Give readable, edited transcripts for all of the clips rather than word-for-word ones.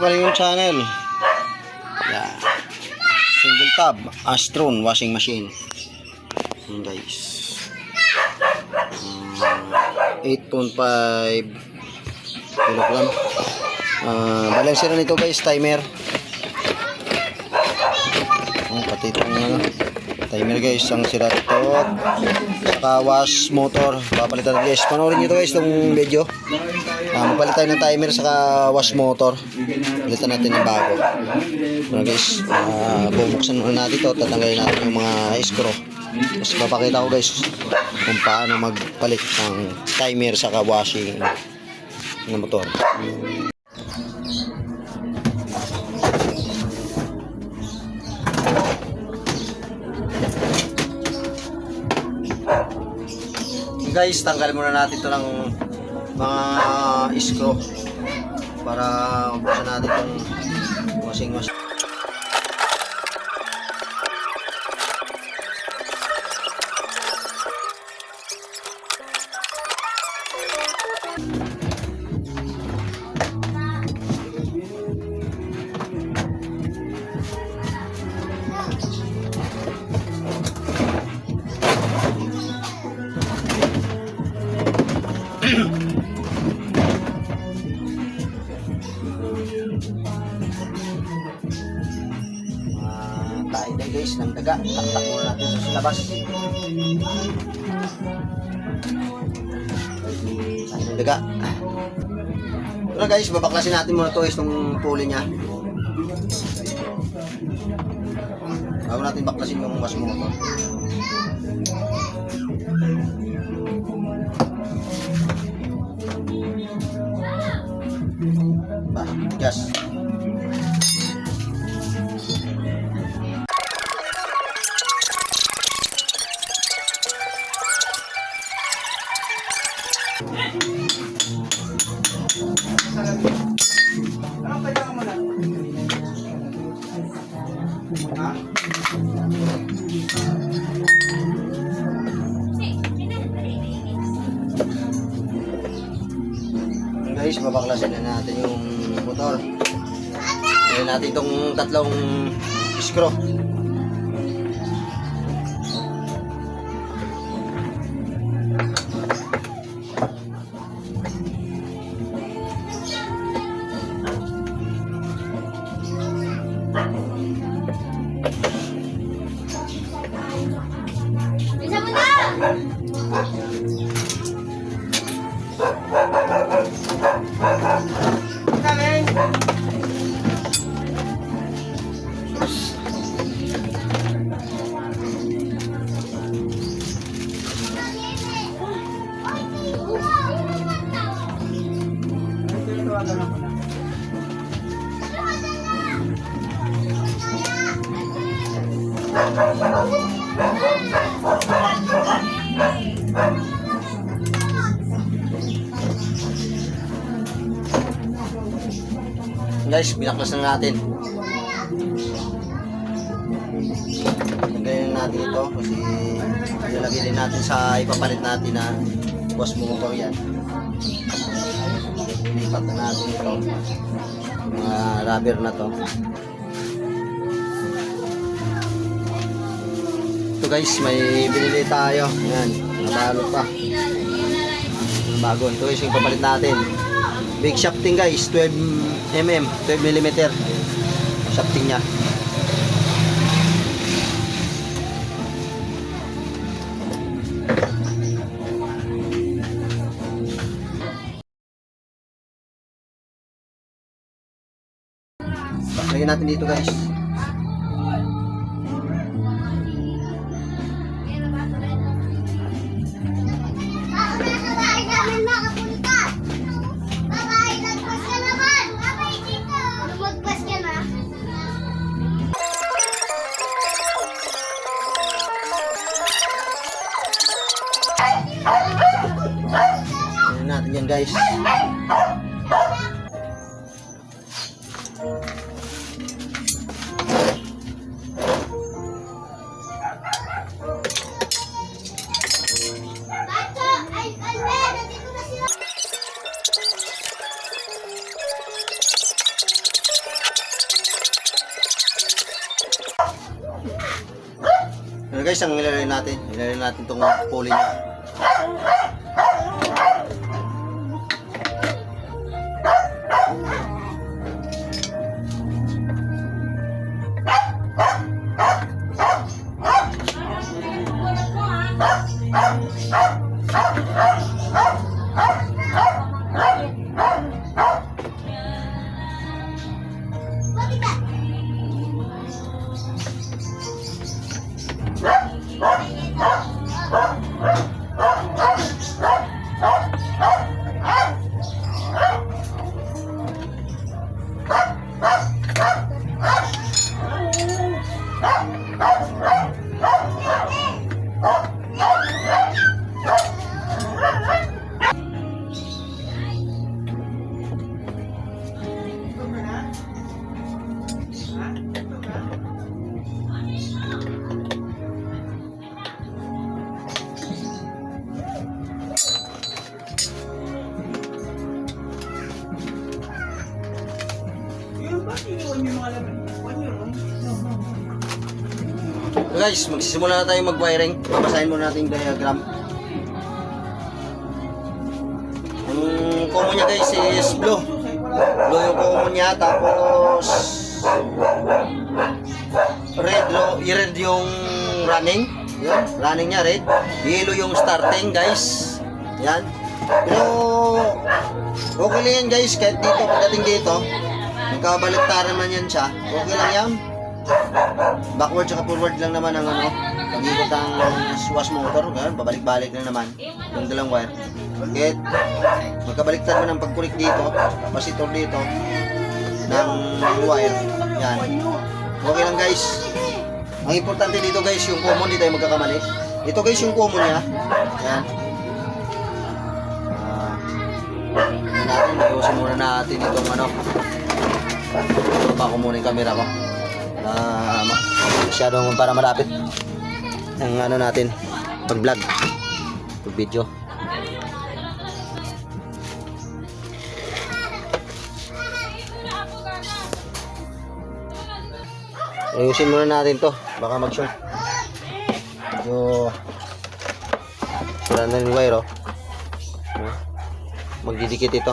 Kalingong Channel. Yan. Single tab Astron washing machine. Yan guys. 8.5 kilogram. Balancer na nito guys, timer. Pati itong timer guys, ang sira ito. Saka wash motor. Papalitan natin guys. Panoorin nyo ito guys, itong video. Magpalit tayo ng timer saka wash motor. Palitan natin ng bago. Guys, bubuksan muna natin ito. Tatanggalin natin yung mga screw. Tapos papakita ko guys kung paano magpalit ng timer saka washing ng motor. Guys, tanggalin muna natin ito ng mga screw para buksan natin itong washing machine. Tayo din guys ng daga. Taktak muna natin ito sa labas. Tayo ng daga. Pero guys, babaklasin natin muna ito itong pulley nya. Bago natin baklasin yung wash motor. Gas. Guys, babaklasin na natin yung motor. Ngayon natin itong tatlong screw. Bisa mo na! Guys, binaklas na natin. Ganyan natin ito kasi ilalagay din natin sa ipapalit natin na wash motor yan. Lipat na natin ito. Mga rubber na to. Ito guys, may binili tayo. Ayan, nabalot pa. Bago. Ito guys, yung ipapalit natin. Big shafting guys, 12mm, 12mm shafting nya. Lagyan natin dito guys. Lagyan natin yan guys. Ano guys, ang ilalagay natin? Ilalagay natin itong pulley niya. So guys, magsisimula na tayo mag-wiring. Babasahin muna natin yung diagram. Yung common niya guys is blue. Blue yung common niya, tapos red yung running. Yan, running niya red. Yellow yung starting guys. Yan. Pero okay lang yan guys, kahit dito, pagdating dito, magkabaliktaran man yan siya. Okay lang yan. Backward at forward lang naman ang pag-ikot ng wash motor, ganun, pabalik-balik lang naman yung dalang wire. Kahit magkabaliktad man ang pag-connect dito, capacitor dito ng wire, yan. Okay lang guys. Ang importante dito guys, yung common, di tayo magkakamali. Ito guys yung common niya. Yan. Ayusin muna natin itong baba ko muna yung camera ko. Masyadong para malapit ang natin pag-vlog, pag-video. Ayusin muna natin to, baka mag-short. Sira na yung wire, magdidikit ito.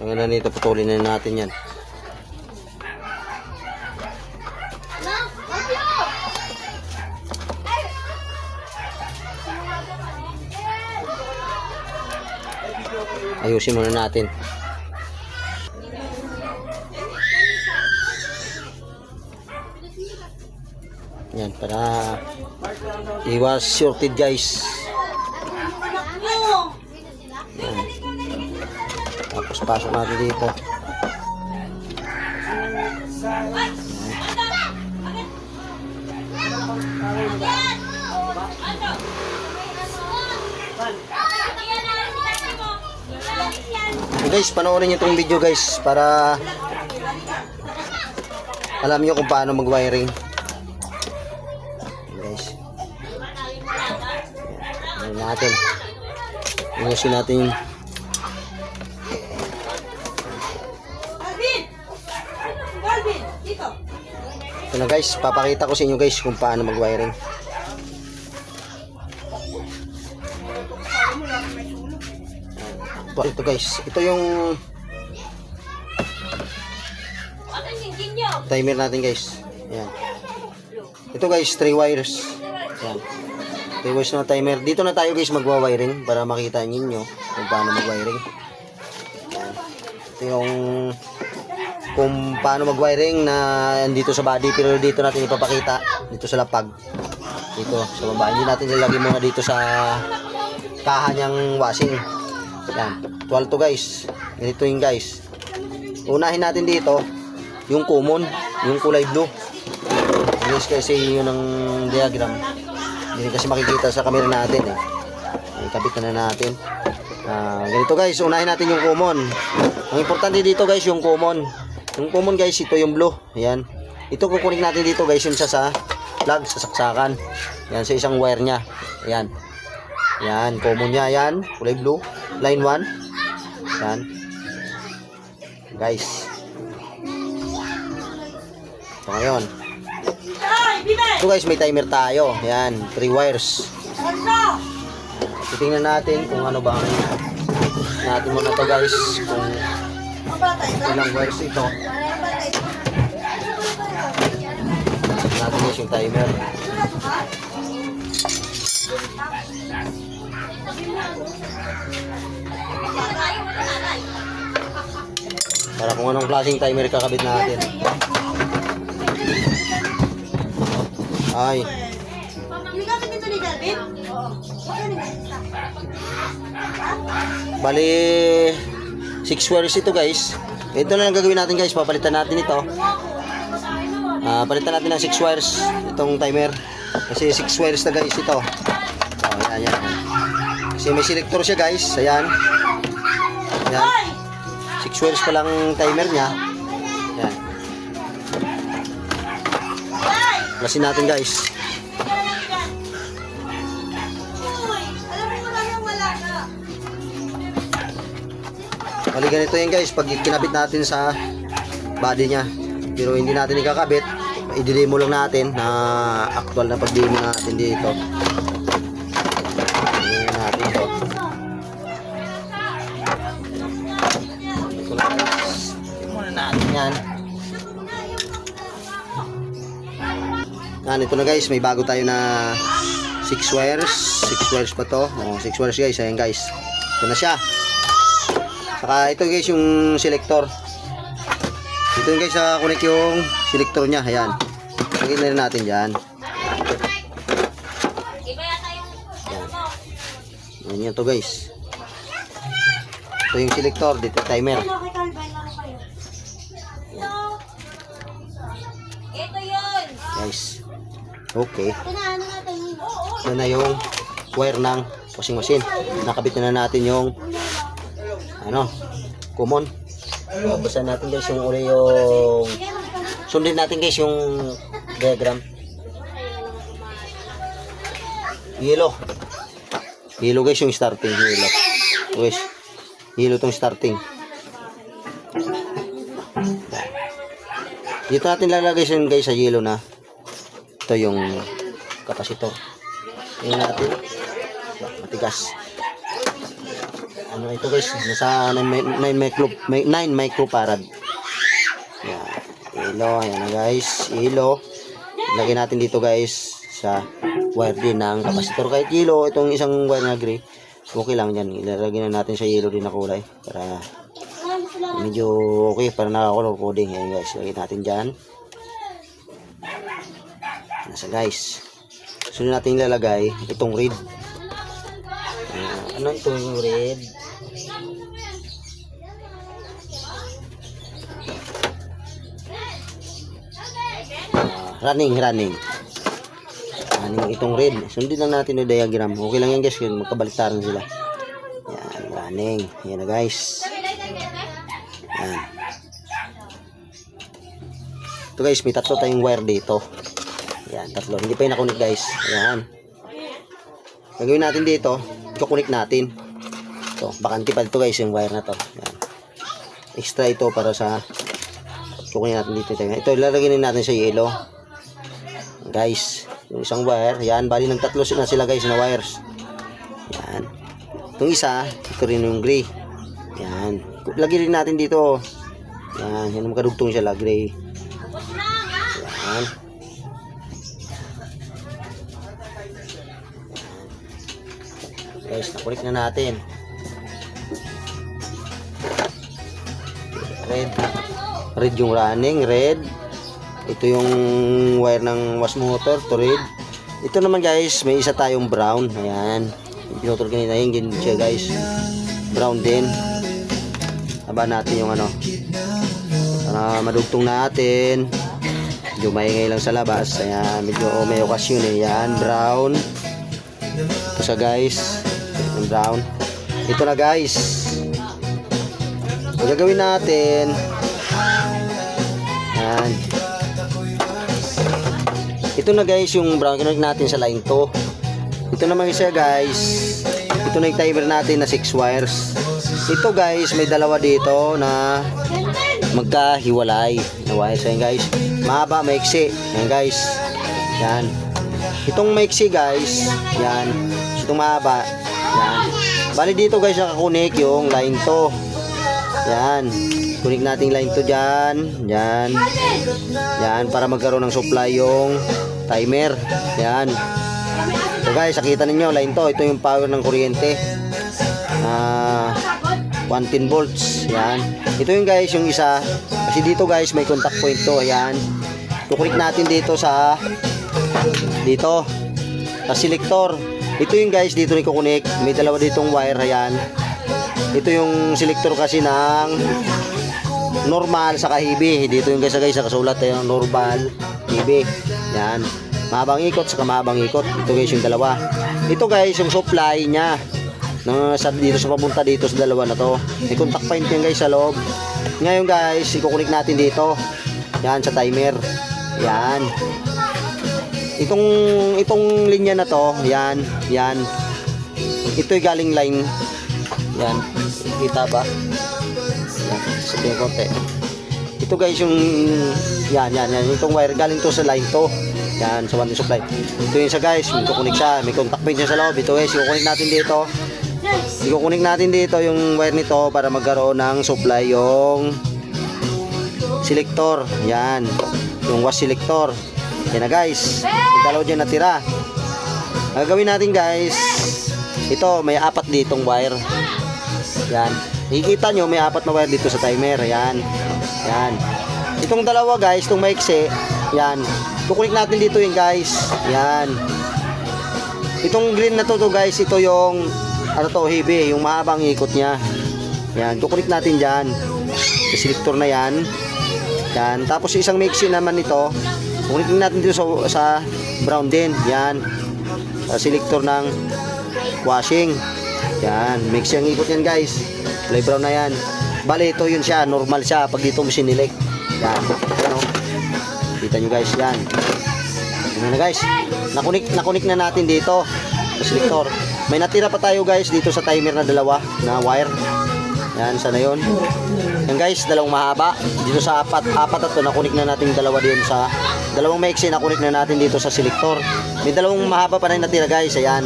Ang na nito, putulin na natin yan. Ayusin muna natin. Yan, para iwas shorted guys. Yan. Tapos pasok natin dito. Guys, panoorin niyo itong video guys para alam niyo kung paano mag-wiring. Guys. Ayan natin. Ayusin natin. Ito na guys, papakita ko sa inyo guys kung paano mag-wiring. Ito guys, ito yung timer natin guys. Ayan. Ito guys, 3 wires. Ayan. 3 wires na timer. Dito na tayo guys magwa-wiring para makita ninyo kung paano mag-wiring. Ayan. Ito yung kung paano mag-wiring na dito sa body, pero dito natin ipapakita dito sa lapag. Dito sa baba. Hindi natin ilalagay muna dito sa kaha niyang washing. Yan, 12 to guys. Ganito yung guys. Unahin natin dito yung common, yung kulay blue. Guys, kasi yun ang diagram. Hindi kasi makikita sa camera natin eh. Ikabit na natin. Ganito guys, unahin natin yung common. Ang importante dito guys, yung common. Yung common guys, ito yung blue. Ayan. Ito kukunin natin dito guys, yun siya sa plug, sa saksakan. Yan, sa isang wire nya. Ayan. Yan, common nya. Yan, kulay blue. Line 1. Yan. Guys. So ngayon, Ito guys, may timer tayo. Ayan, 3 wires. Titingnan natin kung ano ba ang natin muna to guys. Kung ilang wires ito. Natin guys yung timer. Para kung anong klaseng timer kakabit natin. Ay. Yung gamit nito ni David? Bali 6 wires ito guys. Ito na lang gagawin natin guys. Papalitan natin ito. Palitan natin ng 6 wires itong timer. Kasi 6 wires na guys ito. Ayan, yan. Kasi may selector siya guys. Ayan. Ayan. 6 wires pa lang timer niya. Ayan. Lasin natin guys. Bali ganito yan guys. Pag kinabit natin sa body niya. Pero hindi natin ikakabit. I-demo lang natin na actual na pag-demo natin dito. Demo natin ito. Ito na guys. Muna natin yan. Yan, ito na guys. May bago tayo na 6 wires. 6 wires pa to. 6 wires guys. Ayan guys. Ito na siya. Saka ito guys yung selector. Ito guys connect yung selector niya. Ayan. Lagyan na rin natin dyan. Ayan yan to guys. Ito yung selector. Dito timer. Ito yun. Guys. Okay. Ito na yung wire ng washing machine. Nakabit na natin yung common. Basta natin guys yung uli yung sundin natin guys yung diagram. Yellow guys yung starting. Yellow guys, yellow tong starting. Dito natin lalagay siya guys sa yellow na ito yung kapasitor. Yung natin matigas. Ano ito guys, nasa 9 microfarad. Yan, yellow, ayan na guys, yellow. Lagyan natin dito guys sa wire din ng kapasitor. Kahit yellow, itong isang wire na gray, okay lang yan. Ilalagyan na natin sa yellow din na kulay para medyo okay, para nakakolor coding. Ayan guys, lagyan natin dyan. Nasa guys. Sunod natin ilalagay itong red. Ano ito yung red? Running itong red. Sundin lang natin yung diagram. Okay lang yan guys, magkabaliktaran sila. Yan, running. Yan na guys. Yan. Ito guys, may tatlo tayong wire dito. Yan, tatlo. Hindi pa yung nakunik guys. Yan. Gagawin natin dito, ikukunik natin. Ito, bakante pa ito guys yung wire na to. Yan. Extra ito para sa kukunin natin dito. Ito, ilalagay natin sa yellow. Guys, yung isang wire, yan, bali ng tatlo na sila guys na wires. Yan. Itong isa, ito rin yung gray. Yan. Lagyan rin natin dito. Yan, yan makadugtong siya, gray. Yan. Guys, nakulik na natin. Red yung running, red. Ito yung wire ng wash motor, to red. Ito naman guys, may isa tayong brown. Ayan. Pinutol kanina yung ganyan siya guys. Brown din. Haba natin yung para madugtong natin. Medyo maingay lang sa labas. Ayan, medyo may okasyon eh. Ayan, brown. Ito sa guys. Yung brown. Ito na guys. Ang gagawin natin. Ayan. Ito na guys yung brown connect natin sa line 2. Ito naman isa guys. Ito na yung timer natin na 6 wires. Ito guys, may dalawa dito na magkahiwalay na wires. Ayan guys. Mahaba, maiksi. Ayan guys. Yan. Itong maiksi guys, yan. Itong mahaba, yan. Bali dito guys nakakunik yung line to. Yan. Kunik natin line to dyan. Yan. Yan para magkaroon ng supply yung timer. Yan. So guys, nakita ninyo line to. Ito yung power ng kuryente. 110 volts. Yan. Ito yung guys yung isa. Kasi dito guys may contact point to. Yan. Kukunik natin dito sa selector. Ito yung guys dito ni kukunik. May dalawa ditong wire. Ayan. Ito yung selector kasi ng normal sa heavy. Dito yung guys nakasulat yung normal, heavy. Yan. Mahabang ikot sa mahabang ikot. Ito guys yung dalawa. Ito guys yung supply niya. Dito sa papunta dito sa dalawa na to. May contact point yan guys sa loob. Ngayon guys, ikukunik natin dito. Yan sa timer. Yan. Itong linya na to, yan. Ito yung galing line. Yan. Kita ba? Yan. Sabi yung konti. Ito guys yung yan. Itong wire galing to sa line to. Yan, sa one supply. Ito yung isa guys, may kukunik siya. May contact point siya sa loob. Ito guys, ikukunik natin dito. Ikukunik natin dito yung wire nito para magkaroon ng supply yung selector. Yan. Yung wash selector. Yan na guys. Yung dalawa dyan natira. Ang gagawin natin guys, ito may 4 ditong wire. Yan. Nakikita nyo may 4 na wire dito sa timer. Yan. Yan. Itong dalawa guys, itong maiksi. Yan. Kukunik natin dito yung guys. Yan. Itong green na to guys, ito yung heavy, yung mahabang ikot niya. Yan. Kukunik natin dyan. Sa selector na yan. Yan. Tapos isang maiksi naman ito. Kukunin natin dito sa brown din. Yan. Sa selector ng washing. Yan. Mix yung ikot yan guys. Kulay brown na yan. Bale ito yun siya. Normal siya. Pag dito mo sinilik. Yan. Yan o. Kita nyo guys. Yan. Yan na guys. Nakunik na natin dito. Sa selector. May natira pa tayo guys dito sa timer na dalawa na wire. Yan. Sana yun. Yan guys. Dalawang mahaba. Dito sa apat at to. Nakunik na natin dalawa din sa dalawang maiksi na kunik na natin dito sa selector. May dalawang mahaba pa na natira guys. Ayan.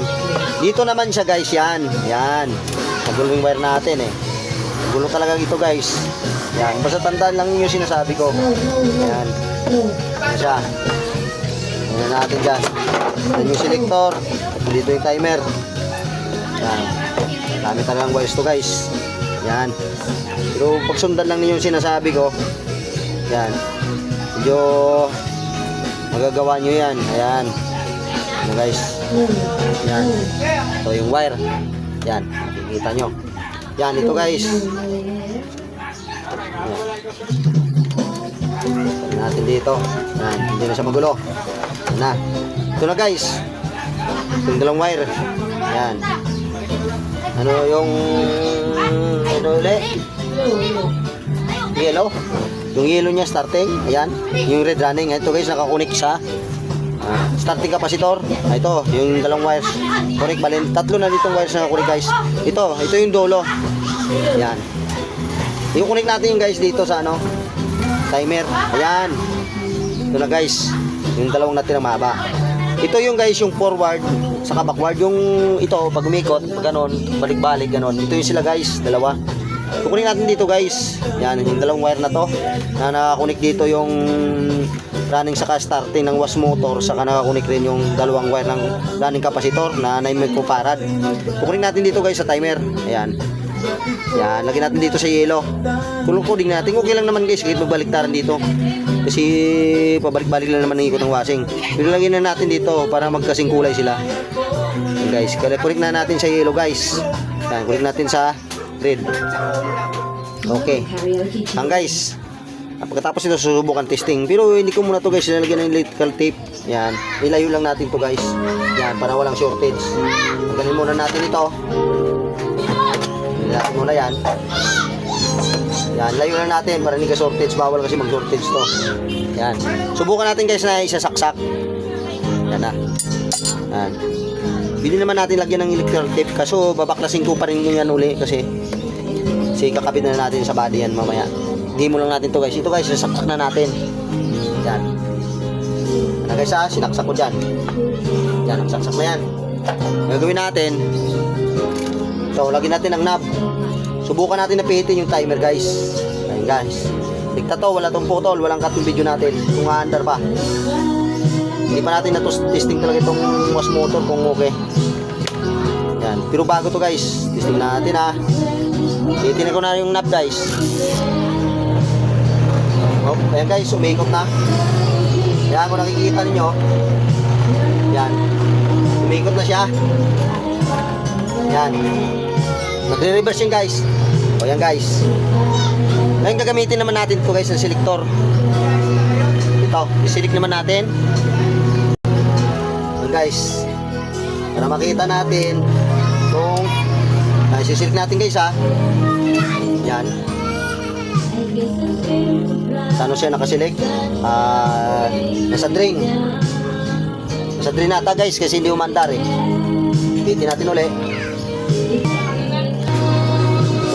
Dito naman siya guys. Yan. Yan. Magulo yung wire natin eh. Magulo talaga ito guys. Yan. Basta tandaan lang yung sinasabi ko. Yan. Yan siya. Yan natin dyan. Yan yung selector. Dito yung timer. Yan. Dami talagang wires to guys. Yan. Pero pag sundan lang ninyo yung sinasabi ko. Yan. Medyo magagawa nyo yan. Ayan. Ano guys. Yan. Ito yung wire. Yan. Nakikita nyo. Yan. Ito guys. Yan natin dito. Yan. Hindi na siya magulo. Yan na. Ito na guys. Itong dalawang wire. Yan. Ano yung ano ulit? Yellow. Yung yellow niya starting, ayan, yung red running. Ito guys, nakakunik sa starting capacitor. Ito, yung dalawang wires. Kunik, balin, 3 na ditong wires na kunik guys. Ito yung dulo. Ayan. Ikukunik natin yung guys dito sa ano, timer. Ayan. Ito na guys, yung dalawang natin na mahaba. Ito yung guys, yung forward, saka backward. Yung ito, pag umikot, pag ganon, balik-balik, ganon. Ito yung sila guys, dalawa. Kukunin natin dito guys. Yan, yung dalawang wire na to na nakakunik dito yung running saka starting ng wash motor, saka nakakunik rin yung dalawang wire ng running capacitor na 9 microfarad. Kukunin natin dito guys sa timer. Ayan. Yan, lagyan natin dito sa yellow. Kulong-kuling natin. Okay lang naman guys, kahit magbaliktaran dito. Kasi pabalik-balik lang naman ng ikot ng washing. Pero lagyan na natin dito para magkasing kulay sila. Yan guys, kunik na natin sa yellow guys. Yan, kunik natin sa red. Okay. Ang guys, pagkatapos ito susubukan testing. Pero hindi ko muna to guys nilagyan ng electrical tape. Yan, ilayo lang natin to guys. Yan, para walang shortage. Tanggalin muna natin ito. Ilayo muna yan. Yan, layo na natin para hindi ka shortage. Bawal kasi mag shortage to. Yan, subukan natin guys na isasaksak. Yan na. Yan. Bili naman natin lagyan ng electrical tape. Kaso babaklasin ko pa rin yan uli kasi kakabit na natin sa body yan mamaya. Hindi mo lang natin to guys. Ito guys, sasaksak na natin. Yan. Yan guys ha, sinaksak ko dyan. Yan, nagsaksak na yan. Gagawin natin, so lagyan natin ang knob. Subukan natin na pihitin yung timer guys. Ayan guys. Tigta to, wala tong putol, walang cut yung video natin. Kung under pa. Hindi pa natin na-testing talaga itong wash motor kung okay. Yan, pero bago to guys. Testing natin ha. Pihitin ko na yung knob guys. Oh, ayan guys, umikot na. Yan, kung nakikita ninyo. Yan. Umikot na siya. Yan. Nagre-reverse yun guys. O yan guys. Ngayon gagamitin naman natin ito guys ng selector. Ito, isilik naman natin. Yan guys. Para makita natin kung isisilik natin guys ha. Yan. Saan siya nakasilik? Nasa drain. Nasa drain nata guys kasi hindi umandar eh. Pitin natin uli.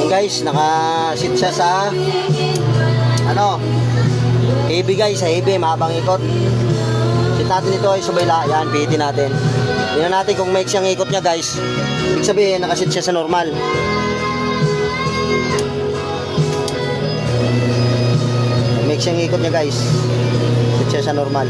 Guys, naka-sit siya sa heavy guys, sa heavy, mahabang ikot. Sit natin ito ay subayla, yan, pihitin natin. Tingnan natin kung may siyang ikot niya guys. Ibig sabihin, naka-sit siya sa normal. May siyang ikot niya guys. Sit siya sa normal.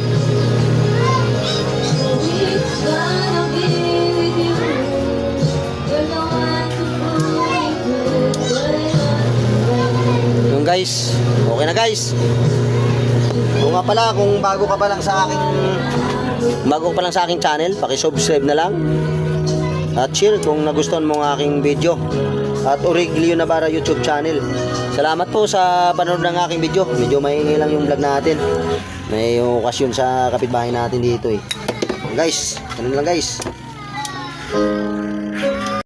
Guys, okay na guys. Kung nga pala, kung bago ka pa lang sa aking channel, paki-subscribe na lang at share kung nagustuhan mo ang aking video. At Origlio Navarra YouTube channel. Salamat po sa panonood ng aking video. Medyo maingay lang yung vlog natin. May okasyon sa kapitbahay natin dito eh. Guys, ganun lang guys.